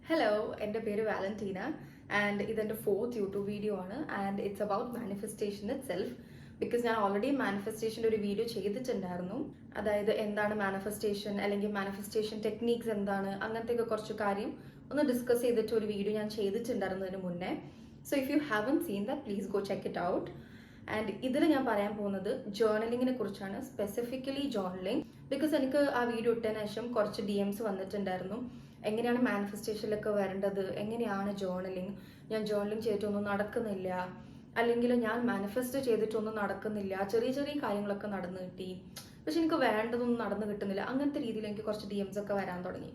Hello, എൻ്റെ പേര് Valentina and ഇതെൻ്റെ ഫോർത്ത് യൂട്യൂബ് വീഡിയോ ആണ് and it's about manifestation it self. Because ഞാൻ ഓൾറെഡി മാനിഫെസ്റ്റേഷൻ്റെ ഒരു വീഡിയോ ചെയ്തിട്ടുണ്ടായിരുന്നു. അതായത് എന്താണ് മാനിഫെസ്റ്റേഷൻ, അല്ലെങ്കിൽ മാനിഫെസ്റ്റേഷൻ ടെക്നീക്സ് എന്താണ്, അങ്ങനത്തെയൊക്കെ കുറച്ച് കാര്യം ഒന്ന് ഡിസ്കസ് ചെയ്തിട്ട് ഒരു വീഡിയോ ഞാൻ ചെയ്തിട്ടുണ്ടായിരുന്നതിന് മുന്നേ. So if you haven scene that please go check it out. And ഇതിൽ ഞാൻ പറയാൻ പോകുന്നത് ജേർണലിങ്ങിനെ കുറിച്ചാണ്, സ്പെസിഫിക്കലി ജേർണലിംഗ്. ബിക്കോസ് എനിക്ക് ആ വീഡിയോ ഇട്ടതിന് ശേഷം കുറച്ച് DMs വന്നിട്ടുണ്ടായിരുന്നു. എങ്ങനെയാണ് മാനിഫെസ്റ്റേഷനിലൊക്കെ വരേണ്ടത്, എങ്ങനെയാണ് ജേർണലിംഗ്, ഞാൻ ജേർണലിംഗ് ചെയ്തിട്ടൊന്നും നടക്കുന്നില്ല, അല്ലെങ്കിൽ ഞാൻ മാനിഫെസ്റ്റ് ചെയ്തിട്ടൊന്നും നടക്കുന്നില്ല, ചെറിയ ചെറിയ കാര്യങ്ങളൊക്കെ നടന്നു കിട്ടി, പക്ഷെ എനിക്ക് വേണ്ടതൊന്നും നടന്നു കിട്ടുന്നില്ല, അങ്ങനത്തെ രീതിയിൽ എനിക്ക് കുറച്ച് DMs ഒക്കെ വരാൻ തുടങ്ങി.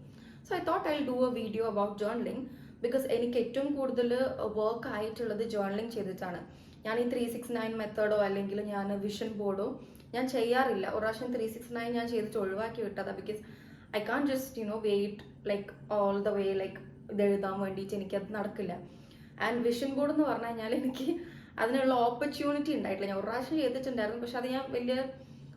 So I thought I do A video about journaling. Because എനിക്ക് ഏറ്റവും കൂടുതൽ വർക്ക് ആയിട്ടുള്ളത് ജേർണലിംഗ് ചെയ്തിട്ടാണ്. ഞാൻ ഈ 369 മെത്തേഡോ അല്ലെങ്കിൽ ഞാൻ വിഷൻ ബോർഡോ ഞാൻ ചെയ്യാറില്ല. ഒരു പ്രാവശ്യം 369 ഞാൻ ചെയ്തിട്ട് ഒഴിവാക്കി വിട്ടതാ. Because I can just wait like all the way like ഇത് എഴുതാൻ വേണ്ടിയിട്ട് എനിക്കത് നടക്കില്ല. ആൻഡ് വിഷൻ ബോർഡ് എന്ന് പറഞ്ഞു കഴിഞ്ഞാൽ എനിക്ക് അതിനുള്ള ഓപ്പർച്യൂണിറ്റി ഉണ്ടായിട്ടില്ല. ഞാൻ ഒരു പ്രാവശ്യം ചെയ്തിട്ടുണ്ടായിരുന്നു, പക്ഷെ അത് ഞാൻ വലിയ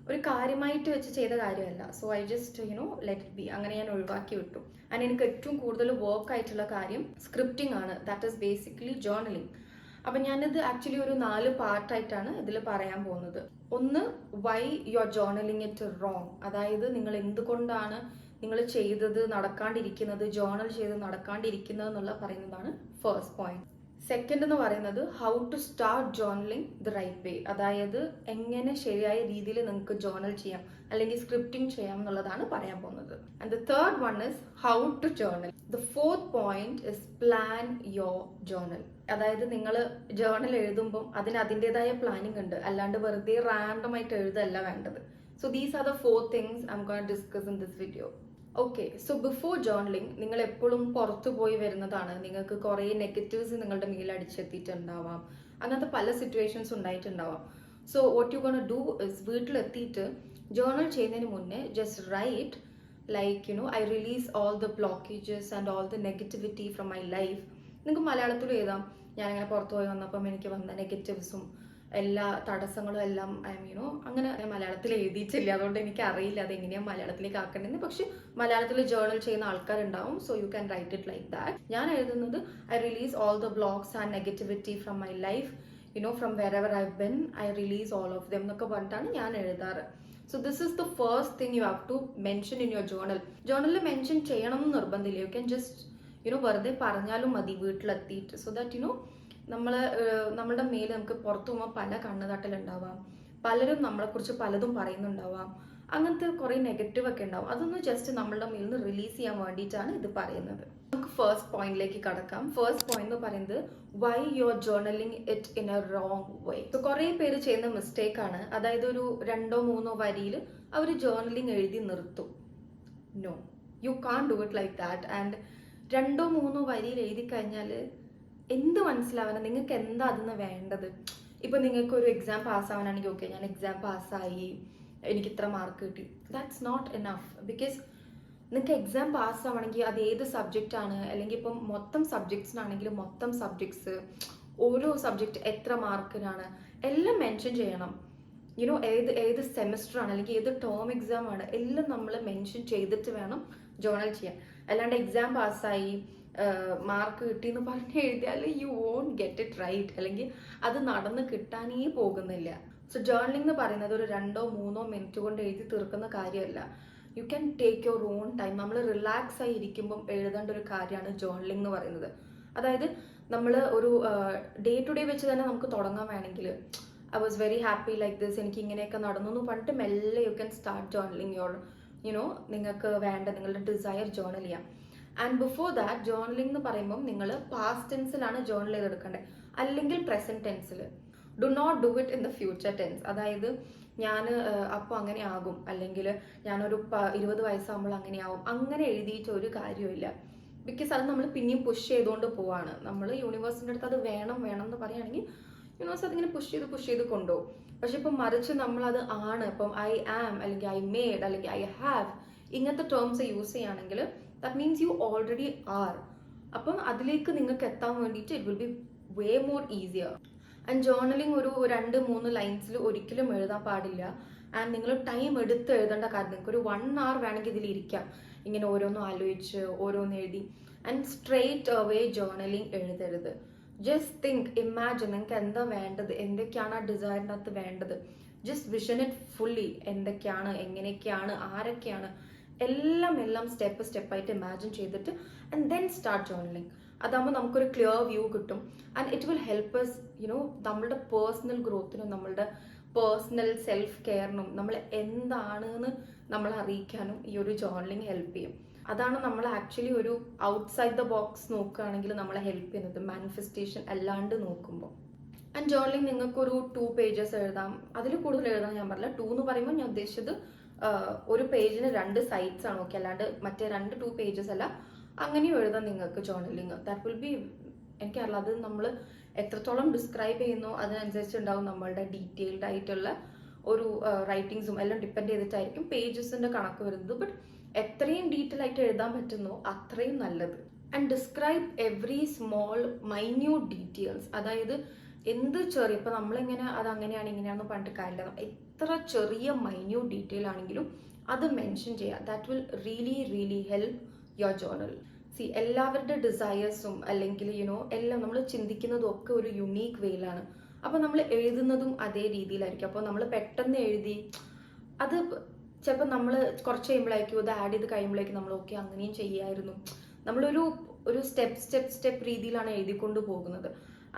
ഒരു കാര്യമായിട്ട് വെച്ച് ചെയ്ത കാര്യമല്ല. So I just let it be, അങ്ങനെ ഞാൻ ഒഴിവാക്കി വിട്ടു. ആൻഡ് എനിക്ക് ഏറ്റവും കൂടുതൽ വർക്ക് ആയിട്ടുള്ള കാര്യം സ്ക്രിപ്റ്റിംഗ് ആണ്. That is basically journaling. അപ്പം ഞാനിത് ആക്ച്വലി ഒരു 4 പാർട്ടായിട്ടാണ് ഇതിൽ പറയാൻ പോകുന്നത്. ഒന്ന്, why you are journaling it wrong, അതായത് നിങ്ങൾ എന്തുകൊണ്ടാണ് നിങ്ങൾ ചെയ്തത് നടക്കാണ്ടിരിക്കുന്നത്, ജേർണൽ ചെയ്ത് നടക്കാണ്ടിരിക്കുന്നത് എന്നുള്ള പറയുന്നതാണ് ഫസ്റ്റ് പോയിന്റ്. സെക്കൻഡ് എന്ന് പറയുന്നത് how to start journaling the right way, അതായത് എങ്ങനെ ശരിയായ രീതിയിൽ നിങ്ങൾക്ക് ജേർണൽ ചെയ്യാം അല്ലെങ്കിൽ സ്ക്രിപ്റ്റിംഗ് ചെയ്യാം എന്നുള്ളതാണ് പറയാൻ പോകുന്നത്. And the third one is how to journal. The fourth point is plan your journal, അതായത് നിങ്ങൾ ജേർണൽ എഴുതുമ്പോൾ അതിന് അതിൻ്റെതായ പ്ലാനിങ് ഉണ്ട്, അല്ലാണ്ട് വെറുതെ റാൻഡം ആയിട്ട് എഴുതല്ല വേണ്ടത്. So these are the 4 things I'm going to discuss in this video. Okay, so before journaling നിങ്ങൾ എപ്പോഴും പുറത്തു പോയി വരുന്നതാണ്, നിങ്ങൾക്ക് കുറേ നെഗറ്റീവ്സ് നിങ്ങളുടെ മേൽ അടിച്ചെത്തിയിട്ടുണ്ടാവാം, അങ്ങനത്തെ പല സിറ്റുവേഷൻസ് ഉണ്ടായിട്ടുണ്ടാവാം. So what you gonna do is വീട്ടിലെത്തിയിട്ട് ജേർണൽ ചെയ്യുന്നതിന് മുന്നേ just write like I release all the blockages and all the negativity from my life. നിങ്ങൾക്ക് മലയാളത്തിലും എഴുതാം, ഞാനിങ്ങനെ പുറത്തു പോയി വന്നപ്പം എനിക്ക് വന്ന നെഗറ്റീവ്സും എല്ലാ തടസ്സങ്ങളും എല്ലാം അങ്ങനെ മലയാളത്തിൽ എഴുതിയിട്ടില്ല, അതുകൊണ്ട് എനിക്ക് അറിയില്ല അതെങ്ങനെയാണ് മലയാളത്തിലേക്ക് ആക്കേണ്ടതെന്ന്. പക്ഷെ മലയാളത്തിൽ ജേർണൽ ചെയ്യുന്ന ആൾക്കാരുണ്ടാവും, so you can write it like that. ഞാൻ എഴുതുന്നത് I release all the blocks and negativity from my life, from wherever I been, I release all of them എന്നൊക്കെ പറഞ്ഞിട്ടാണ് ഞാൻ എഴുതാറ്. So this is the first thing you have to mention in your journal. ജേർണലിൽ mention ചെയ്യണം എന്ന് നിർബന്ധമില്ല, U can just വെറുതെ പറഞ്ഞാലും മതി വീട്ടിലെത്തിയിട്ട്. സോ ദാറ്റ് നമ്മളുടെ മേൽ നമുക്ക് പുറത്തു പോകുമ്പോൾ പല കണ്ണുതട്ടലുണ്ടാവാം, പലരും നമ്മളെക്കുറിച്ച് പലതും പറയുന്നുണ്ടാവാം, അങ്ങനത്തെ കുറേ നെഗറ്റീവ് ഒക്കെ ഉണ്ടാവും. അതൊന്ന് ജസ്റ്റ് നമ്മളുടെ മേലിൽ നിന്ന് റിലീസ് ചെയ്യാൻ വേണ്ടിയിട്ടാണ് ഇത് പറയുന്നത്. നമുക്ക് ഫസ്റ്റ് പോയിന്റിലേക്ക് കടക്കാം. ഫസ്റ്റ് പോയിന്റ് എന്ന് പറയുന്നത് why you are journaling it in a wrong way. കുറേ പേര് ചെയ്യുന്ന മിസ്റ്റേക്ക് ആണ്, അതായത് ഒരു 2-3 വരിയിൽ അവർ ജേർണലിംഗ് എഴുതി നിർത്തും. No, you can't do it like that. And 2-3 വരിയിൽ എഴുതി കഴിഞ്ഞാൽ എന്ത് മനസ്സിലാവാനാണ്, നിങ്ങൾക്ക് എന്താ അതിന് വേണ്ടത്? ഇപ്പൊ നിങ്ങൾക്ക് ഒരു എക്സാം പാസ്സാവാനാണെങ്കിൽ ഓക്കെ, ഞാൻ എക്സാം പാസ്സായി, എനിക്ക് ഇത്ര മാർക്ക് കിട്ടി, ദാറ്റ്സ് നോട്ട് എനഫ്. ബിക്കോസ് നിങ്ങൾക്ക് എക്സാം പാസ്സാവണമെങ്കിൽ അത് ഏത് സബ്ജക്റ്റ് ആണ്, അല്ലെങ്കിൽ ഇപ്പം മൊത്തം സബ്ജക്ട്സിനാണെങ്കിൽ മൊത്തം സബ്ജക്ട്സ്, ഓരോ സബ്ജക്റ്റ് എത്ര മാർക്കിനാണ് എല്ലാം മെൻഷൻ ചെയ്യണം. ഏത് സെമിസ്റ്റർ ആണ് അല്ലെങ്കിൽ ഏത് ടേം എക്സാം ആണ് എല്ലാം നമ്മൾ മെൻഷൻ ചെയ്തിട്ട് വേണം ജേർണൽ ചെയ്യാൻ. അല്ലാണ്ട് എക്സാം പാസ്സായി മാർക്ക് കിട്ടിയെന്ന് പറഞ്ഞ് എഴുതിയാൽ you won't get it right, അല്ലെങ്കിൽ അത് നടന്ന് കിട്ടാനേ പോകുന്നില്ല. സോ ജേർണലിംഗ് എന്ന് പറയുന്നത് ഒരു 2-3 മിനിറ്റ് കൊണ്ട് എഴുതി തീർക്കുന്ന കാര്യമല്ല. You can take your own time. നമ്മൾ റിലാക്സ് ആയി ഇരിക്കുമ്പം എഴുതേണ്ട ഒരു കാര്യമാണ് ജേർണലിംഗ് എന്ന് പറയുന്നത്. അതായത് നമ്മൾ ഒരു ഡേ ടു ഡേ വെച്ച് തന്നെ നമുക്ക് തുടങ്ങാൻ വേണമെങ്കിൽ I was very happy like this, എനിക്ക് ഇങ്ങനെയൊക്കെ നടന്നു എന്ന് പറഞ്ഞിട്ട് മെല്ലെ you can start journaling your നിങ്ങൾക്ക് വേണ്ട നിങ്ങളുടെ ഡിസയർ ജേർണൽ ചെയ്യാം. ആൻഡ് ബിഫോർ ദാറ്റ് ജേർണലിംഗ് എന്ന് പറയുമ്പോൾ നിങ്ങൾ പാസ്റ്റ് ടെൻസിലാണ് ജേർണൽ ചെയ്തെടുക്കേണ്ടത്, അല്ലെങ്കിൽ പ്രസന്റ് ടെൻസിൽ. Do not do it in the future tense. അതായത് ഞാൻ അപ്പോൾ അങ്ങനെ ആകും, അല്ലെങ്കിൽ ഞാനൊരു 20 വയസ്സാകുമ്പോൾ അങ്ങനെയാവും, അങ്ങനെ എഴുതിയിട്ട് ഒരു കാര്യമില്ല. ബിക്കോസ് അത് നമ്മൾ പിന്നെയും പുഷ് ചെയ്തുകൊണ്ട് പോവാണ്. നമ്മൾ യൂണിവേഴ്സിൻ്റെ അടുത്ത് അത് വേണം എന്ന് പറയുകയാണെങ്കിൽ യൂണിവേഴ്സ് അതിങ്ങനെ പുഷ് ചെയ്ത് കൊണ്ടുപോകും. പക്ഷെ ഇപ്പം മറിച്ച് നമ്മളത് ആണ്, ഇപ്പം ഐ ആം അല്ലെങ്കിൽ ഐ മേഡ് അല്ലെങ്കിൽ ഐ ഹാവ് ഇങ്ങനത്തെ ടേംസ് യൂസ് ചെയ്യുകയാണെങ്കിൽ that means you already are. അപ്പം അതിലേക്ക് നിങ്ങൾക്ക് എത്താൻ വേണ്ടിയിട്ട് it will be way more easier. And journaling ഒരു 2-3 ലൈൻസിൽ ഒരിക്കലും എഴുതാൻ പാടില്ല. ആൻഡ് നിങ്ങൾ ടൈം എടുത്ത് എഴുതേണ്ട കാര്യം, നിങ്ങൾക്ക് ഒരു 1 hour വേണമെങ്കിൽ ഇതിലിരിക്കാം, ഇങ്ങനെ ഓരോന്നും ആലോചിച്ച് ഓരോന്ന് എഴുതി. ആൻഡ് സ്ട്രെയിറ്റ് അവേ ജേർണലിംഗ് എഴുതരുത്. ജസ്റ്റ് തിങ്ക്, ഇമാജിൻ നിങ്ങൾക്ക് എന്താ വേണ്ടത്, എന്തൊക്കെയാണ് ആ ഡിസൈറിനകത്ത് വേണ്ടത്. Just vision it fully. എന്തൊക്കെയാണ്, എങ്ങനെയൊക്കെയാണ്, ആരൊക്കെയാണ്, എല്ലാം സ്റ്റെപ്പായിട്ട് ഇമാജിൻ ചെയ്തിട്ട് ആൻഡ് ദെൻ സ്റ്റാർട്ട് ജേർണലിംഗ്. അതാകുമ്പോൾ നമുക്കൊരു ക്ലിയർ വ്യൂ കിട്ടും. And it will help us നമ്മളുടെ പേഴ്സണൽ ഗ്രോത്തിനും നമ്മളുടെ പേഴ്സണൽ സെൽഫ് കെയറിനും നമ്മൾ എന്താണെന്ന് നമ്മൾ അറിയിക്കാനും ഈ ഒരു ജേർണലിംഗ് ഹെൽപ്പ് ചെയ്യും. അതാണ് നമ്മൾ ആക്ച്വലി ഒരു ഔട്ട്സൈഡ് ദ ബോക്സ് നോക്കുകയാണെങ്കിൽ നമ്മളെ ഹെൽപ്പ് ചെയ്യുന്നത്, മാനിഫെസ്റ്റേഷൻ അല്ലാണ്ട് നോക്കുമ്പോൾ. ആൻഡ് ജേർണലിംഗ് നിങ്ങൾക്കൊരു 2 pages എഴുതാം, അതിൽ കൂടുതൽ എഴുതാൻ ഞാൻ പറഞ്ഞില്ല. 2 എന്ന് പറയുമ്പോൾ ഞാൻ ഉദ്ദേശിച്ചത് ഒരു പേജിന് 2 sides ആണ്, ഓക്കെ, അല്ലാണ്ട് മറ്റേ 2 pages അല്ല. അങ്ങനെയും എഴുതാം നിങ്ങൾക്ക് ജേർണലിംഗ്. ദാറ്റ് വിൽ ബി, എനിക്കറിയില്ല, അത് നമ്മൾ എത്രത്തോളം ഡിസ്ക്രൈബ് ചെയ്യുന്നോ അതിനനുസരിച്ചുണ്ടാവും നമ്മളുടെ ഡീറ്റെയിൽഡ് ആയിട്ടുള്ള ഒരു റൈറ്റിങ്സും എല്ലാം ഡിപ്പെൻഡ് ചെയ്തിട്ടായിരിക്കും പേജസിന്റെ കണക്ക് വരുന്നത്. ബട്ട് എത്രയും ഡീറ്റെയിൽ ആയിട്ട് എഴുതാൻ പറ്റുന്നോ അത്രയും നല്ലത്. And describe every small minute details. അതായത് എന്ത് ചെറിയ, ഇപ്പൊ നമ്മളിങ്ങനെ അത് അങ്ങനെയാണ് ഇങ്ങനെയാണെന്ന് പറഞ്ഞിട്ട് കാര്യമില്ല, എത്ര ചെറിയ മൈന്യൂട്ട് ഡീറ്റെയിൽ ആണെങ്കിലും അത് മെൻഷൻ ചെയ്യുക. That will really help your journal. C, എല്ലാവരുടെ ഡിസയേഴ്സും അല്ലെങ്കിൽ എല്ലാം നമ്മൾ ചിന്തിക്കുന്നതും ഒക്കെ ഒരു യുണീക്ക് വേയിലാണ്. അപ്പൊ നമ്മൾ എഴുതുന്നതും അതേ രീതിയിലായിരിക്കും. അപ്പോൾ നമ്മൾ പെട്ടെന്ന് എഴുതി അത് ചിലപ്പോൾ നമ്മൾ കുറച്ച് കഴിയുമ്പോഴേക്കും ഇത് ആഡ് ചെയ്ത് കഴിയുമ്പോഴേക്കും നമ്മൾ ഓക്കെ അങ്ങനെയും ചെയ്യായിരുന്നു, നമ്മളൊരു സ്റ്റെപ്പ് രീതിയിലാണ് എഴുതിക്കൊണ്ട് പോകുന്നത്.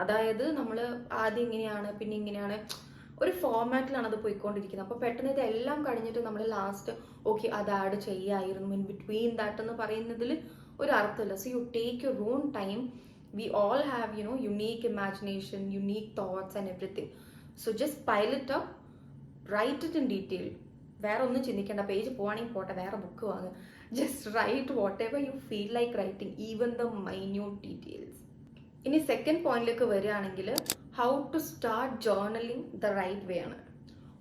അതായത് നമ്മൾ ആദ്യം ഇങ്ങനെയാണ് പിന്നെ ഇങ്ങനെയാണ്, ഒരു ഫോർമാറ്റിലാണ് അത് പോയിക്കൊണ്ടിരിക്കുന്നത്. അപ്പോൾ പെട്ടെന്ന് ഇതെല്ലാം കഴിഞ്ഞിട്ട് നമ്മൾ ലാസ്റ്റ് ഓക്കെ അത് ആഡ് ചെയ്യായിരുന്നു ഇൻ ബിറ്റ്വീൻ ദാറ്റ് എന്ന് പറയുന്നതിൽ ഒരു അർത്ഥമില്ല. So you take your own time. We all have unique imagination, unique thoughts and everything. So just pile it up, write it in detail. വേറെ ഒന്നും ചിന്തിക്കേണ്ട, പേജ് പോവാണെങ്കിൽ പോട്ടെ, വേറെ ബുക്ക് വാങ്ങുക. Just write whatever you feel like writing, even the minute details. ഇനി second പോയിന്റിലേക്ക് വരികയാണെങ്കിൽ how to start journaling the right വേ ആണ്.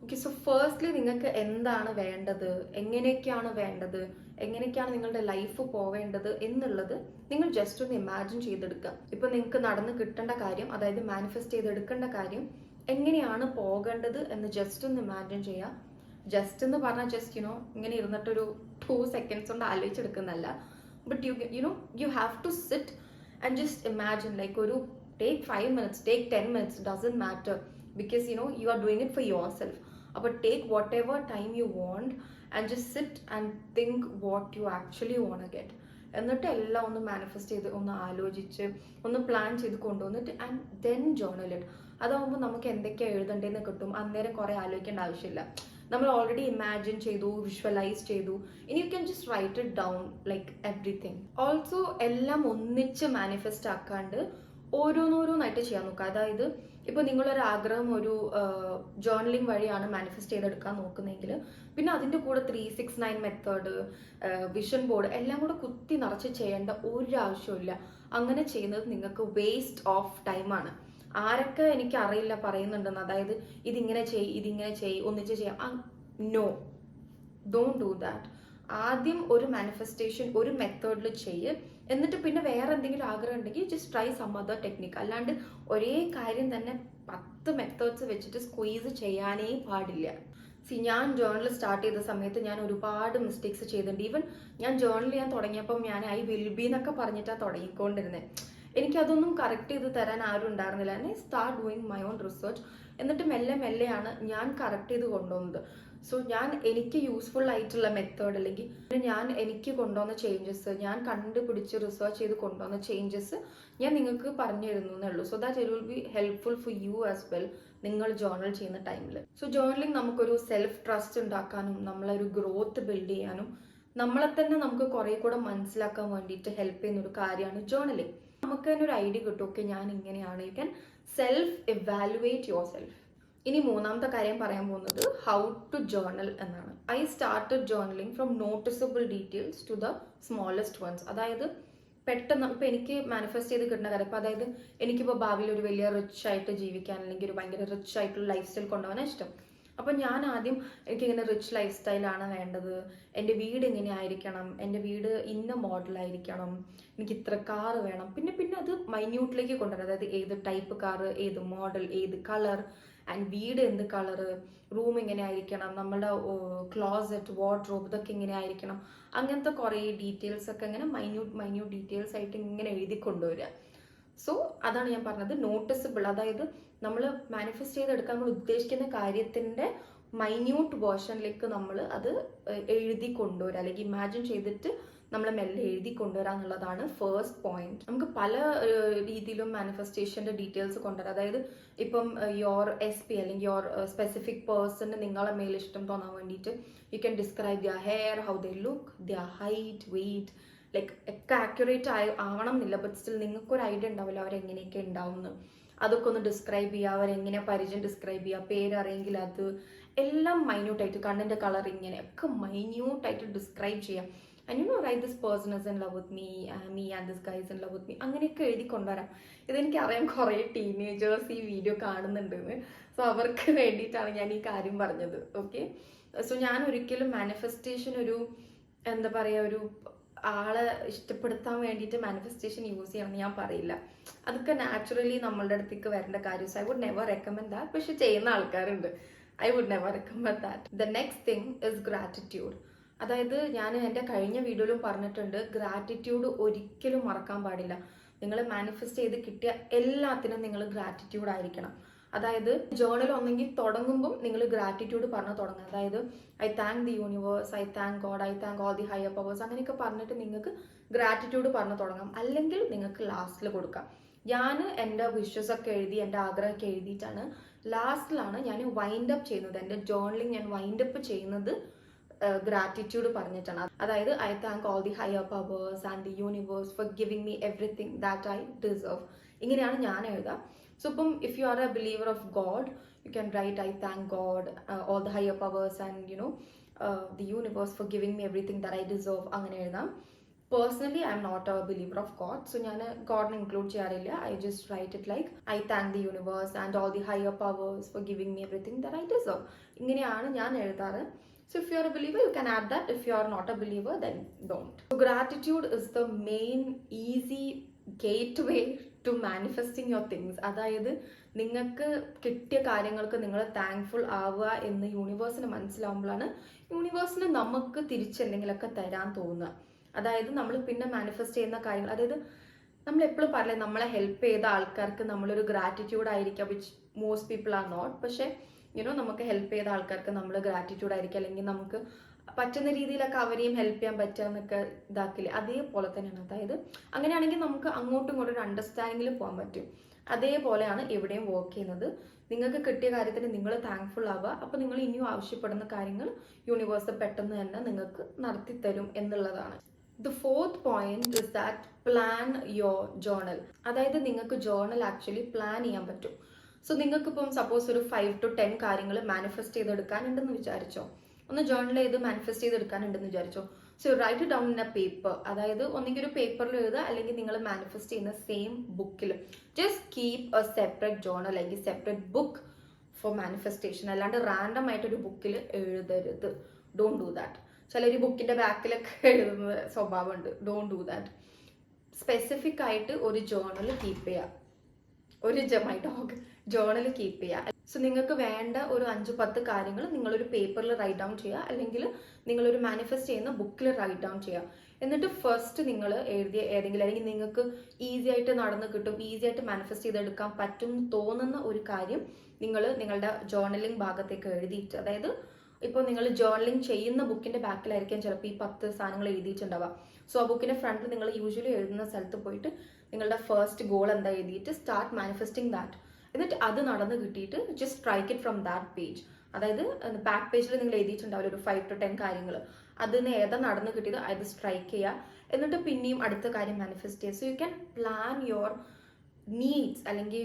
ഓക്കെ, സോ ഫേസ്റ്റ്ലി നിങ്ങൾക്ക് എന്താണ് വേണ്ടത്, എങ്ങനെയൊക്കെയാണ് വേണ്ടത്, എങ്ങനെയൊക്കെയാണ് നിങ്ങളുടെ ലൈഫ് പോവേണ്ടത് എന്നുള്ളത് നിങ്ങൾ ജസ്റ്റ് ഒന്ന് ഇമാജിൻ ചെയ്തെടുക്കുക. ഇപ്പൊ നിങ്ങൾക്ക് നടന്ന് കിട്ടേണ്ട കാര്യം, അതായത് മാനിഫെസ്റ്റ് ചെയ്തെടുക്കേണ്ട കാര്യം എങ്ങനെയാണ് പോകേണ്ടത് എന്ന് ജസ്റ്റ് ഒന്ന് ഇമാജിൻ ചെയ്യുക. ജസ്റ്റ് എന്ന് പറഞ്ഞാൽ ജസ്റ്റ് ഇങ്ങനെ ഇരുന്നിട്ടൊരു 2 seconds കൊണ്ട് ആലോചിച്ചെടുക്കുന്നല്ല. But you have to sit and just imagine, like take 5 minutes, take 10 minutes, doesn't matter, because you are doing it for yourself. But take whatever time you want and just sit and think what you actually want to get. എന്നിട്ട് എല്ലാം ഒന്ന് manifest ചെയ്ത് ഒന്ന് ആലോചിച്ച് ഒന്ന് plan ചെയ്ത് കൊണ്ടുവന്നിട്ട് and then journal it. അതാവുമ്പോൾ നമുക്ക് എന്തൊക്കെയാണ് എഴുതണ്ടേന്ന് കിട്ടും. അന്നേരം കുറെ ആലോചിക്കേണ്ട ആവശ്യമില്ല. നമ്മൾ ഓൾറെഡി ഇമാജിൻ ചെയ്തു, വിഷ്വലൈസ് ചെയ്തു. ഇനി you can just write it down like everything. Also എല്ലാം ഒന്നിച്ച് മാനിഫെസ്റ്റ് ആക്കാണ്ട് ഓരോന്നോരോന്നായിട്ട് ചെയ്യാൻ നോക്കുക. അതായത് ഇപ്പൊ നിങ്ങളൊരു ആഗ്രഹം ഒരു ജേർണലിംഗ് വഴിയാണ് മാനിഫെസ്റ്റ് ചെയ്തെടുക്കാൻ നോക്കുന്നതെങ്കിൽ പിന്നെ അതിന്റെ കൂടെ 369 മെത്തേഡ്, വിഷൻ ബോർഡ് എല്ലാം കൂടെ കുത്തി നിറച്ച് ചെയ്യേണ്ട ഒരു ആവശ്യമില്ല. അങ്ങനെ ചെയ്യുന്നത് നിങ്ങൾക്ക് വേസ്റ്റ് ഓഫ് ടൈമാണ്. ആരൊക്കെ എനിക്ക് അറിയില്ല പറയുന്നുണ്ടെന്ന്, അതായത് ഇതിങ്ങനെ ചെയ്യ് ഒന്നിച്ച് ചെയ്യാം. No, don't do that. ആദ്യം ഒരു മാനിഫെസ്റ്റേഷൻ ഒരു മെത്തേഡിൽ ചെയ്യ്, എന്നിട്ട് പിന്നെ വേറെ എന്തെങ്കിലും ആഗ്രഹം ഉണ്ടെങ്കിൽ just try some other technique. അല്ലാണ്ട് ഒരേ കാര്യം തന്നെ 10 മെത്തേഡ്സ് വെച്ചിട്ട് സ്ക്വീസ് ചെയ്യാനേ പാടില്ല. ഞാൻ ജേർണൽ സ്റ്റാർട്ട് ചെയ്ത സമയത്ത് ഞാൻ ഒരുപാട് മിസ്റ്റേക്സ് ചെയ്തിട്ടുണ്ട്. ഈവൻ ഞാൻ ജേർണൽ ചെയ്യാൻ തുടങ്ങിയപ്പം ഞാൻ ഐ വിൽ ബി എന്നൊക്കെ പറഞ്ഞിട്ടാണ് തുടങ്ങിക്കൊണ്ടിരുന്നത്. എനിക്കതൊന്നും കറക്റ്റ് ചെയ്ത് തരാൻ ആരും ഉണ്ടായിരുന്നില്ല. ഞാൻ start doing my own research. എന്നിട്ട് മെല്ലെയാണ് ഞാൻ കറക്റ്റ് ചെയ്ത് കൊണ്ടുവന്നത്. സോ എനിക്ക് യൂസ്ഫുൾ ആയിട്ടുള്ള മെത്തേഡ് അല്ലെങ്കിൽ എനിക്ക് കൊണ്ടുവന്ന ചേഞ്ചസ്, ഞാൻ കണ്ടുപിടിച്ച് റിസർച്ച് ചെയ്ത് കൊണ്ടുവന്ന ചേഞ്ചസ് ഞാൻ നിങ്ങൾക്ക് പറഞ്ഞു തരുന്നു എന്നുള്ളൂ. So that it will B helpful for you as well നിങ്ങൾ ജേർണൽ ചെയ്യുന്ന ടൈമിൽ. സോ ജേർണലിംഗ് നമുക്കൊരു സെൽഫ് ട്രസ്റ്റ് ഉണ്ടാക്കാനും നമ്മളൊരു ഗ്രോത്ത് ബിൽഡ് ചെയ്യാനും നമ്മളെ തന്നെ നമുക്ക് കുറെ കൂടെ മനസ്സിലാക്കാൻ വേണ്ടിയിട്ട് ഹെൽപ്പ് ചെയ്യുന്ന ഒരു കാര്യമാണ് ജേർണലിംഗ്. നമുക്ക് തന്നെ ഒരു ഐഡിയ കിട്ടും, ഓക്കെ ഞാൻ ഇങ്ങനെയാണ്. You can self evaluate yourself. ഇനി മൂന്നാമത്തെ കാര്യം പറയാൻ പോകുന്നത് ഹൗ ടു ജേർണൽ എന്നാണ്. I started journaling from noticeable details to the smallest ones. അതായത് പെട്ടെന്ന് ഇപ്പൊ എനിക്ക് മാനിഫെസ്റ്റ് ചെയ്ത് കിട്ടുന്ന കാര്യം, ഇപ്പൊ അതായത് എനിക്കിപ്പോൾ ഭാവിയിൽ ഒരു വലിയ റിച്ച് ആയിട്ട് ജീവിക്കാൻ അല്ലെങ്കിൽ ഒരു ഭയങ്കര റിച്ച് ആയിട്ടുള്ള ലൈഫ് സ്റ്റൈൽ കൊണ്ടുപോകാനാണ് ഇഷ്ടം. അപ്പൊ ഞാൻ ആദ്യം എനിക്കിങ്ങനെ റിച്ച് ലൈഫ് സ്റ്റൈലാണ് വേണ്ടത്, എൻ്റെ വീട് ഇങ്ങനെ ആയിരിക്കണം, എൻ്റെ വീട് ഇന്ന മോഡലായിരിക്കണം, എനിക്ക് ഇത്ര കാറ് വേണം. പിന്നെ അത് മൈന്യൂട്ടിലേക്ക് കൊണ്ടുവരാം. അതായത് ഏത് ടൈപ്പ് കാറ്, ഏത് മോഡൽ, ഏത് കളർ, ആൻഡ് വീട് എന്ത് കളറ്, റൂം എങ്ങനെ ആയിരിക്കണം, നമ്മളുടെ ക്ലോസറ്റ്, വാർഡ്രോബ് ഇതൊക്കെ എങ്ങനെ ആയിരിക്കണം, അങ്ങനത്തെ കുറേ ഡീറ്റെയിൽസ് ഒക്കെ ഇങ്ങനെ മൈന്യൂട്ട് ഡീറ്റെയിൽസ് ആയിട്ട് ഇങ്ങനെ എഴുതി കൊണ്ടുവരിക. സോ അതാണ് ഞാൻ പറഞ്ഞത്, നോട്ടിസബിൾ. അതായത് നമ്മൾ മാനിഫെസ്റ്റ് ചെയ്തെടുക്കാൻ നമ്മൾ ഉദ്ദേശിക്കുന്ന കാര്യത്തിന്റെ മൈന്യൂട്ട് വേർഷനിലേക്ക് നമ്മൾ അത് എഴുതി കൊണ്ടുവരിക, അല്ലെങ്കിൽ ഇമാജിൻ ചെയ്തിട്ട് നമ്മൾ മെല്ലെ എഴുതി കൊണ്ടുവരിക എന്നുള്ളതാണ് ഫസ്റ്റ് പോയിന്റ്. നമുക്ക് പല രീതിയിലും മാനിഫെസ്റ്റേഷന്റെ ഡീറ്റെയിൽസ് കൊണ്ടുവരാം. അതായത് ഇപ്പം യോർ SP അല്ലെങ്കിൽ യോർ സ്പെസിഫിക് പേഴ്സണ് നിങ്ങളെ മേൽ ഇഷ്ടം തോന്നാൻ വേണ്ടിയിട്ട് you can describe their hair, how they look, their height, weight, like ഒക്കെ ആക്യുറേറ്റ് ആവണം എന്നില്ല, ബട്ട് സ്റ്റിൽ നിങ്ങൾക്കൊരു ഐഡിയ ഉണ്ടാവില്ല അവരെങ്ങനെയൊക്കെ ഉണ്ടാവുമെന്ന്. അതൊക്കെ ഒന്ന് ഡിസ്ക്രൈബ് ചെയ്യുക, അവരെങ്ങനെ പരിചയം ഡിസ്ക്രൈബ് ചെയ്യുക, പേരറിയെങ്കിൽ അത് എല്ലാം മൈന്യൂട്ടായിട്ട്, കണ്ണിന്റെ കളർ ഇങ്ങനെ ഒക്കെ മൈന്യൂട്ടായിട്ട് ഡിസ്ക്രൈബ് ചെയ്യാം. And you know write this person is in love with me and this guy is in love with me, അങ്ങനെയൊക്കെ എഴുതി കൊണ്ടുവരാം. ഇതെനിക്ക് അറിയാം കുറേ ടീനേജേഴ്സ് ഈ വീഡിയോ കാണുന്നുണ്ടെന്ന്. സോ അവർക്ക് വേണ്ടിയിട്ടാണ് ഞാൻ ഈ കാര്യം പറഞ്ഞത്. ഓക്കെ, സോ ഞാൻ ഒരിക്കലും മാനിഫെസ്റ്റേഷൻ ഒരു എന്താ പറയുക, ഒരു ആളെ ഇഷ്ടപ്പെടുത്താൻ വേണ്ടിയിട്ട് മാനിഫെസ്റ്റേഷൻ യൂസ് ചെയ്യണമെന്ന് ഞാൻ പറയില്ല. അതൊക്കെ നാച്ചുറലി നമ്മളുടെ അടുത്തേക്ക് വരേണ്ട കാര്യം. So I would never recommend that. പക്ഷെ ചെയ്യുന്ന ആൾക്കാരുണ്ട്. I would never recommend that. The next thing is gratitude. അതായത് ഞാൻ എൻ്റെ കഴിഞ്ഞ വീഡിയോയിലും പറഞ്ഞിട്ടുണ്ട്, ഗ്രാറ്റിറ്റ്യൂഡ് ഒരിക്കലും മറക്കാൻ പാടില്ല. നിങ്ങൾ മാനിഫെസ്റ്റ് ചെയ്ത് കിട്ടിയ എല്ലാത്തിനും നിങ്ങൾ ഗ്രാറ്റിറ്റ്യൂഡ് ആയിരിക്കണം. അതായത് ജേർണൽ ഒന്നെങ്കിൽ തുടങ്ങുമ്പം നിങ്ങൾ ഗ്രാറ്റിറ്റ്യൂഡ് പറഞ്ഞ് തുടങ്ങുക. അതായത് I thank the universe, I thank God, I thank all the higher powers, അങ്ങനെയൊക്കെ പറഞ്ഞിട്ട് നിങ്ങൾക്ക് ഗ്രാറ്റിറ്റ്യൂഡ് പറഞ്ഞ് തുടങ്ങാം. അല്ലെങ്കിൽ നിങ്ങൾക്ക് ലാസ്റ്റിൽ കൊടുക്കാം. ഞാൻ എൻ്റെ വിഷസ് ഒക്കെ എഴുതി, എൻ്റെ ആഗ്രഹമൊക്കെ എഴുതിയിട്ടാണ് ലാസ്റ്റിലാണ് ഞാൻ വൈൻഡ് അപ്പ് ചെയ്യുന്നത്. എൻ്റെ ജേർണലിങ് ഞാൻ വൈൻഡ് അപ്പ് ചെയ്യുന്നത് ഗ്രാറ്റിറ്റ്യൂഡ് പറഞ്ഞിട്ടാണ്. അതായത് I thank all the higher powers and the universe for giving me everything that I deserve. ഇങ്ങനെയാണ് ഞാൻ എഴുതുക. So, if you are a believer of God, you can write, I thank God, all the higher powers and, the universe for giving me everything that I deserve. അങ്ങനെ എഴുതാം. Personally, I am not a believer of God. So, ഞാൻ God include ചെയ്യാറില്ല. I just write it like, I thank the universe and all the higher powers for giving me everything that I deserve. ഇങ്ങനെയാണ് ഞാൻ എഴുതാറ്. So, if you are a believer, you can add that. If you are not a believer, then don't. So, gratitude is the main easy gateway to manifesting your things. അതായത് നിങ്ങൾക്ക് കിട്ടിയ കാര്യങ്ങൾക്ക് നിങ്ങൾ thankful ആവുക എന്ന് യൂണിവേഴ്സിന് മനസ്സിലാവുമ്പോഴാണ് യൂണിവേഴ്സിന് നമുക്ക് തിരിച്ചെന്തെങ്കിലുമൊക്കെ തരാൻ തോന്നുക. അതായത് നമ്മൾ പിന്നെ മാനിഫെസ്റ്റ് ചെയ്യുന്ന കാര്യങ്ങൾ, അതായത് നമ്മൾ എപ്പോഴും പറയില്ലേ, നമ്മളെ ഹെൽപ്പ് ചെയ്ത ആൾക്കാർക്ക് നമ്മളൊരു ഗ്രാറ്റിറ്റ്യൂഡ് ആയിരിക്കാം, which most people are not. പക്ഷേ നമുക്ക് ഹെൽപ്പ് ചെയ്ത ആൾക്കാർക്ക് നമ്മൾ ഗ്രാറ്റിറ്റ്യൂഡ് ആയിരിക്കും, അല്ലെങ്കിൽ നമുക്ക് പറ്റുന്ന രീതിയിലൊക്കെ അവരെയും ഹെൽപ്പ് ചെയ്യാൻ പറ്റുക ഇതാക്കില്ലേ, അതേപോലെ തന്നെയാണ്. അതായത് അങ്ങനെയാണെങ്കിൽ നമുക്ക് അങ്ങോട്ടും ഇങ്ങോട്ടും ഒരു അണ്ടർസ്റ്റാൻഡിങ്ങിൽ പോകാൻ പറ്റും. അതേപോലെയാണ് ഇവിടെയും വർക്ക് ചെയ്യുന്നത്. നിങ്ങൾക്ക് കിട്ടിയ കാര്യത്തിന് നിങ്ങൾ താങ്ക്ഫുൾ ആവുക. അപ്പോൾ നിങ്ങൾ ഇനിയും ആവശ്യപ്പെടുന്ന കാര്യങ്ങൾ യൂണിവേഴ്സ് പെട്ടെന്ന് തന്നെ നിങ്ങൾക്ക് നടത്തിത്തരും എന്നുള്ളതാണ്. The fourth point is that plan your journal. അതായത് നിങ്ങൾക്ക് ജേർണൽ ആക്ച്വലി പ്ലാൻ ചെയ്യാൻ പറ്റും. സോ നിങ്ങൾക്കിപ്പം സപ്പോസ് ഒരു 5 to 10 കാര്യങ്ങൾ മാനിഫെസ്റ്റ് ചെയ്തെടുക്കാനുണ്ടെന്ന് വിചാരിച്ചോ, ഒന്ന് ജേർണൽ ചെയ്ത് മാനിഫെസ്റ്റ് ചെയ്തെടുക്കാനുണ്ടെന്ന് വിചാരിച്ചോ. So write down in a paper. അതായത് ഒന്നെങ്കിൽ ഒരു പേപ്പറിൽ എഴുതുക, അല്ലെങ്കിൽ നിങ്ങൾ മാനിഫെസ്റ്റ് ചെയ്യുന്ന സെയിം ബുക്കിൽ. Just keep A separate journal അല്ലെങ്കിൽ സെപ്പറേറ്റ് ബുക്ക് ഫോർ മാനിഫെസ്റ്റേഷൻ. അല്ലാണ്ട് റാൻഡം ആയിട്ടൊരു ബുക്കിൽ എഴുതരുത്. Don't do that. ചിലർ ബുക്കിന്റെ ബാക്കിലൊക്കെ എഴുതുന്ന സ്വഭാവമുണ്ട്. Don't do that. സ്പെസിഫിക് ആയിട്ട് ഒരു ജേർണൽ കീപ്പ് ചെയ്യുക. ഒരു മൈ ഡോഗ് ജേർണൽ കീപ്പ് ചെയ്യുക. സോ നിങ്ങൾക്ക് വേണ്ട ഒരു 5-10 കാര്യങ്ങൾ നിങ്ങളൊരു പേപ്പറിൽ റൈറ്റ് ഡൗൺ ചെയ്യുക, അല്ലെങ്കിൽ നിങ്ങളൊരു മാനിഫെസ്റ്റ് ചെയ്യുന്ന ബുക്കിൽ റൈറ്റ് ഡൗൺ ചെയ്യുക. എന്നിട്ട് ഫസ്റ്റ് നിങ്ങൾ എഴുതിയ ഏതെങ്കിലും, അല്ലെങ്കിൽ നിങ്ങൾക്ക് ഈസി ആയിട്ട് നടന്ന് കിട്ടും, ഈസി ആയിട്ട് മാനിഫെസ്റ്റ് ചെയ്തെടുക്കാൻ പറ്റും എന്ന് തോന്നുന്ന ഒരു കാര്യം നിങ്ങൾ നിങ്ങളുടെ ജേർണലിംഗ് ഭാഗത്തേക്ക് എഴുതിയിട്ട്, അതായത് ഇപ്പോൾ നിങ്ങൾ ജേർണലിംഗ് ചെയ്യുന്ന ബുക്കിന്റെ ബാക്കിലായിരിക്കും ചിലപ്പോൾ ഈ 10 സാധനങ്ങൾ എഴുതിയിട്ടുണ്ടാവുക. സോ ആ ബുക്കിന്റെ ഫ്രണ്ടിൽ നിങ്ങൾ യൂഷ്വലി എഴുതുന്ന സ്ഥലത്ത് പോയിട്ട് നിങ്ങളുടെ ഫസ്റ്റ് ഗോൾ എന്താ എഴുതിയിട്ട് സ്റ്റാർട്ട് മാനിഫെസ്റ്റിംഗ് ദാറ്റ്. എന്നിട്ട് അത് നടന്ന് കിട്ടിയിട്ട് just strike it from that page. അതായത് ബാക്ക് പേജിൽ നിങ്ങൾ എഴുതിയിട്ടുണ്ടാവില്ല ഒരു 5 to 10 കാര്യങ്ങൾ, അതിന് ഏതാ നടന്ന് കിട്ടിയത് അത് സ്ട്രൈക്ക് ചെയ്യുക. എന്നിട്ട് പിന്നെയും അടുത്ത കാര്യം മാനിഫെസ്റ്റ് ചെയ്യുക. So you can plan your needs അല്ലെങ്കിൽ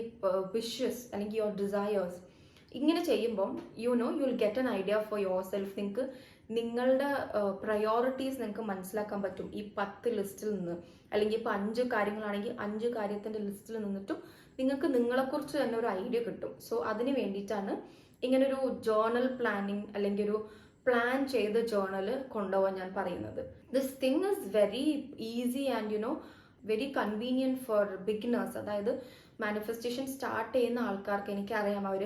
വിഷസ് അല്ലെങ്കിൽ യുവർ ഡിസയേഴ്സ്. ഇങ്ങനെ ചെയ്യുമ്പം U will get an idea for your self. നിങ്ങൾക്ക് നിങ്ങളുടെ പ്രയോറിറ്റീസ് നിങ്ങൾക്ക് മനസ്സിലാക്കാൻ പറ്റും ഈ 10 ലിസ്റ്റിൽ നിന്ന്. അല്ലെങ്കിൽ ഇപ്പോൾ 5 കാര്യങ്ങളാണെങ്കിൽ 5 കാര്യത്തിൻ്റെ ലിസ്റ്റിൽ നിന്നിട്ടും നിങ്ങൾക്ക് നിങ്ങളെക്കുറിച്ച് തന്നെ ഒരു ഐഡിയ കിട്ടും. സോ അതിന് വേണ്ടിയിട്ടാണ് ഇങ്ങനൊരു ജേർണൽ പ്ലാനിങ് അല്ലെങ്കിൽ ഒരു പ്ലാൻ ചെയ്ത ജേർണൽ കൊണ്ടുപോകാൻ ഞാൻ പറയുന്നത്. This thing is very easy and very convenient for beginners. അതായത് മാനിഫെസ്റ്റേഷൻ സ്റ്റാർട്ട് ചെയ്യുന്ന ആൾക്കാർക്ക് എനിക്കറിയാം അവർ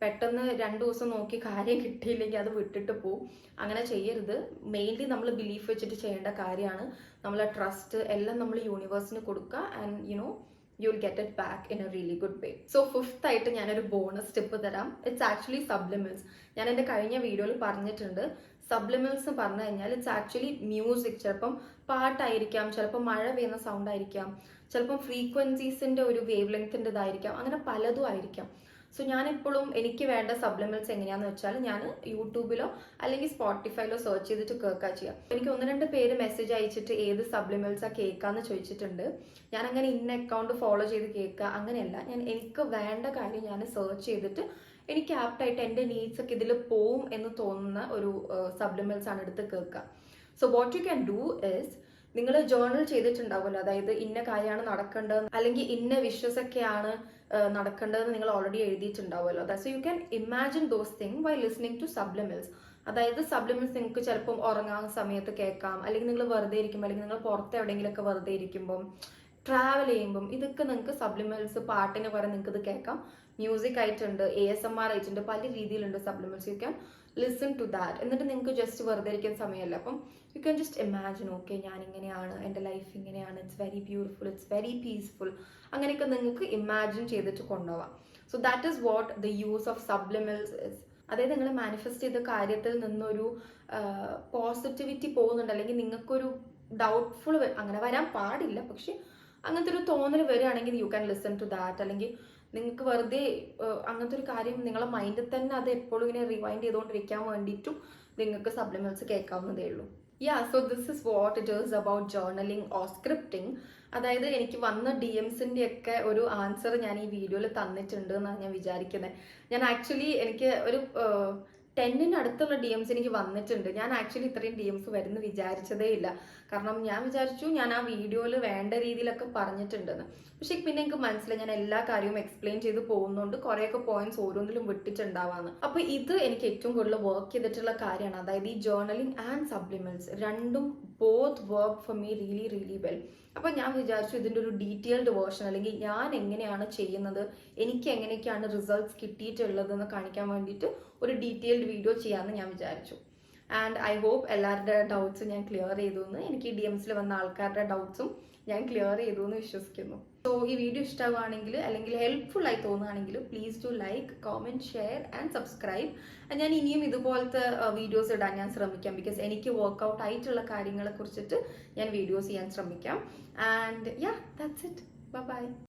പെട്ടെന്ന് 2 ദിവസം നോക്കി കാര്യം കിട്ടിയില്ലെങ്കിൽ അത് വിട്ടിട്ട് പോവും. അങ്ങനെ ചെയ്യരുത്. മെയിൻലി നമ്മൾ ബിലീഫ് വെച്ചിട്ട് ചെയ്യേണ്ട കാര്യമാണ്. നമ്മളെ ട്രസ്റ്റ് എല്ലാം നമ്മൾ യൂണിവേഴ്സിന് കൊടുക്കുക and you will get it back in a really good way. So 5th ആയിട്ട് ഞാനൊരു ബോണസ് ടിപ്പ് തരാം. It's actually subliminals. ഞാൻ എൻ്റെ കഴിഞ്ഞ വീഡിയോയിൽ പറഞ്ഞിട്ടുണ്ട്. സബ്ലിമിൽസ് എന്ന് പറഞ്ഞു കഴിഞ്ഞാൽ ഇറ്റ്സ് ആക്ച്വലി മ്യൂസിക്. ചിലപ്പം പാട്ടായിരിക്കാം, ചിലപ്പോൾ മഴ പെയ്യുന്ന സൗണ്ട് ആയിരിക്കാം, ചിലപ്പം ഫ്രീക്വൻസീസിന്റെ ഒരു വേവ് ലെങ്തിൻ്റെ ഇതായിരിക്കാം, അങ്ങനെ പലതും ആയിരിക്കാം. സോ ഞാൻ എപ്പോഴും എനിക്ക് വേണ്ട സബ്ലിമിൽസ് എങ്ങനെയാന്ന് വെച്ചാൽ ഞാൻ യൂട്യൂബിലോ അല്ലെങ്കിൽ സ്പോട്ടിഫൈയിലോ സെർച്ച് ചെയ്തിട്ട് കേൾക്കുക ചെയ്യാം. എനിക്ക് 1-2 പേര് മെസ്സേജ് അയച്ചിട്ട് ഏത് സബ്ലിമിൽസാ കേൾക്കാന്ന് ചോദിച്ചിട്ടുണ്ട്. ഞാൻ അങ്ങനെ ഇന്ന അക്കൗണ്ട് ഫോളോ ചെയ്ത് കേൾക്കുക അങ്ങനെയല്ല. എനിക്ക് വേണ്ട കാര്യം ഞാൻ സെർച്ച് ചെയ്തിട്ട് എനിക്ക് ആപ്റ്റായിട്ട് എൻ്റെ നീഡ്സ് ഒക്കെ ഇതിൽ പോവും എന്ന് തോന്നുന്ന ഒരു സബ്ലിമിൽസ് ആണ് എടുത്ത് കേൾക്കുക. So what you can do is, നിങ്ങൾ ജേർണൽ ചെയ്തിട്ടുണ്ടാവുമല്ലോ, അതായത് ഇന്ന കാര്യമാണ് നടക്കേണ്ടത് അല്ലെങ്കിൽ ഇന്ന വിഷസൊക്കെയാണ് നടക്കേണ്ടതെന്ന് നിങ്ങൾ ഓൾറെഡി എഴുതിയിട്ടുണ്ടാവുമല്ലോ. So you can imagine those thing while listening to subliminals. അതായത് സബ്ലിമിൽസ് നിങ്ങൾക്ക് ചിലപ്പം ഉറങ്ങാൻ സമയത്ത് കേൾക്കാം, അല്ലെങ്കിൽ നിങ്ങൾ വെറുതെ ഇരിക്കുമ്പോൾ, അല്ലെങ്കിൽ നിങ്ങൾ പുറത്ത് എവിടെയെങ്കിലുമൊക്കെ വെറുതെ ഇരിക്കുമ്പം, ട്രാവൽ ചെയ്യുമ്പം, ഇതൊക്കെ നിങ്ങൾക്ക് സബ്ലിമിൽസ് പാട്ടിന് പകരം നിങ്ങൾക്ക് ഇത് കേൾക്കാം. മ്യൂസിക് ആയിട്ടുണ്ട്, ASMR ആയിട്ടുണ്ട്, പല രീതിയിലുണ്ട് subliminals. You can listen to that. എന്നിട്ട് നിങ്ങൾക്ക് ജസ്റ്റ് വെറുതെ ഇരിക്കുന്ന സമയമല്ല, അപ്പം you can just imagine, okay ഞാൻ ഇങ്ങനെയാണ്, എൻ്റെ ലൈഫ് ഇങ്ങനെയാണ്, it's very beautiful, it's very peaceful, അങ്ങനെയൊക്കെ നിങ്ങൾക്ക് ഇമാജിൻ ചെയ്തിട്ട് കൊണ്ടുപോകാം. So that is what the use of subliminals is. അതായത് നിങ്ങൾ മാനിഫെസ്റ്റ് ചെയ്ത കാര്യത്തിൽ നിന്നൊരു പോസിറ്റിവിറ്റി പോകുന്നുണ്ട്, അല്ലെങ്കിൽ നിങ്ങൾക്കൊരു ഡൗട്ട്ഫുൾ അങ്ങനെ വരാൻ പാടില്ല, പക്ഷെ അങ്ങനത്തെ ഒരു തോന്നൽ വരികയാണെങ്കിൽ you can listen to that. അല്ലെങ്കിൽ നിങ്ങൾക്ക് വെറുതെ അങ്ങനത്തെ ഒരു കാര്യം നിങ്ങളെ മൈൻഡിൽ തന്നെ അത് എപ്പോഴും ഇങ്ങനെ റിവൈൻഡ് ചെയ്തുകൊണ്ടിരിക്കാൻ വേണ്ടിയിട്ടും നിങ്ങൾക്ക് സബ്ലിമിൽസ് കേൾക്കാവുന്നതേ ഉള്ളൂ. So this is what it is about journaling or scripting. അതായത് എനിക്ക് വന്ന DMസിൻ്റെ ഒക്കെ ഒരു ആൻസർ ഞാൻ ഈ വീഡിയോയിൽ തന്നിട്ടുണ്ട് എന്നാണ് ഞാൻ വിചാരിക്കുന്നത്. ഞാൻ ആക്ച്വലി എനിക്ക് ഒരു 10 അടുത്തുള്ള DMs എനിക്ക് വന്നിട്ടുണ്ട്. ഞാൻ ആക്ച്വലി ഇത്രയും DMs വരുന്നു വിചാരിച്ചതേ ഇല്ല. കാരണം ഞാൻ വിചാരിച്ചു ഞാൻ ആ വീഡിയോയിൽ വേണ്ട രീതിയിലൊക്കെ പറഞ്ഞിട്ടുണ്ടെന്ന്. പക്ഷെ പിന്നെ എനിക്ക് മനസ്സിലായി ഞാൻ എല്ലാ കാര്യവും എക്സ്പ്ലെയിൻ ചെയ്ത് പോകുന്നതുകൊണ്ട് കുറേയൊക്കെ പോയിന്റ്സ് ഓരോന്നിലും വിട്ടിട്ടുണ്ടാവാന്ന്. അപ്പൊ ഇത് എനിക്ക് ഏറ്റവും കൂടുതൽ വർക്ക് ചെയ്തിട്ടുള്ള കാര്യമാണ്. അതായത് ഈ ജേർണലിംഗ് ആൻഡ് സബ്ലിമിൽസ് രണ്ടും both work for me really really well. അപ്പൊ ഞാൻ വിചാരിച്ചു ഇതിന്റെ ഒരു ഡീറ്റെയിൽഡ് വേർഷൻ, അല്ലെങ്കിൽ ഞാൻ എങ്ങനെയാണ് ചെയ്യുന്നത്, എനിക്ക് എങ്ങനെയൊക്കെയാണ് റിസൾട്ട്സ് കിട്ടിയിട്ടുള്ളതെന്ന് കാണിക്കാൻ വേണ്ടിയിട്ട് ഒരു ഡീറ്റെയിൽഡ് വീഡിയോ ചെയ്യാമെന്ന് ഞാൻ വിചാരിച്ചു. ആൻഡ് ഐ ഹോപ്പ് എല്ലാവരുടെ ഡൗട്ട്സും ഞാൻ ക്ലിയർ ചെയ്തു എന്ന്, എനിക്ക് DMസിൽ വന്ന ആൾക്കാരുടെ ഡൗട്ട്സും ഞാൻ ക്ലിയർ ചെയ്തു എന്ന് വിശ്വസിക്കുന്നു. സോ ഈ വീഡിയോ ഇഷ്ടമാണെങ്കിൽ അല്ലെങ്കിൽ ഹെൽപ്ഫുൾ ആയി തോന്നുകയാണെങ്കിൽ please do like, comment, share and subscribe. ഞാൻ ഇനിയും ഇതുപോലത്തെ വീഡിയോസ് ഇടാൻ ഞാൻ ശ്രമിക്കാം. ബിക്കോസ് എനിക്ക് വർക്ക്ഔട്ട് ആയിട്ടുള്ള കാര്യങ്ങളെ കുറിച്ചിട്ട് ഞാൻ വീഡിയോസ് ചെയ്യാൻ ശ്രമിക്കാം. And that's it. ബൈ.